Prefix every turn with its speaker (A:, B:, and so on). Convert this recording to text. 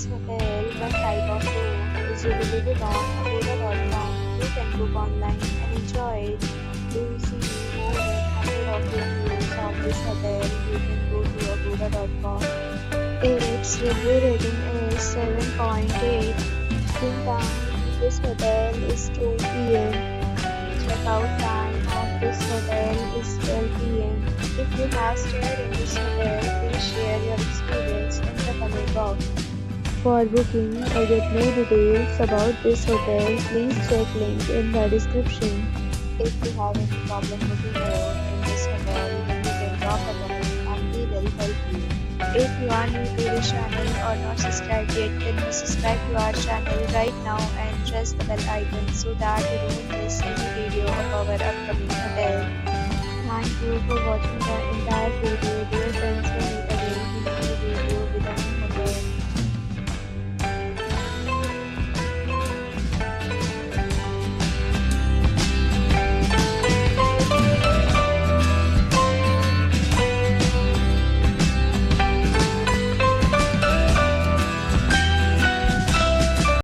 A: this hotel, one type of room is available on agoda.com. You can book online and enjoy it. To see more than 100 of reviews of this hotel, you can go to agoda.com. Its review rating is 7.8. Check-in time this hotel is 2 p.m. Check-out time of this hotel is 12 p.m. If you have stayed in this hotel, please share your experience in the comment box. For booking or get more details about this hotel, please check link in the description. If you have any problem booking a room in this hotel, then you can drop a comment and we will help you. If you are new to this channel or not subscribed yet, then you subscribe to our channel right now and press the bell icon so that you don't miss any video of our upcoming hotel. Thank you for watching the entire video.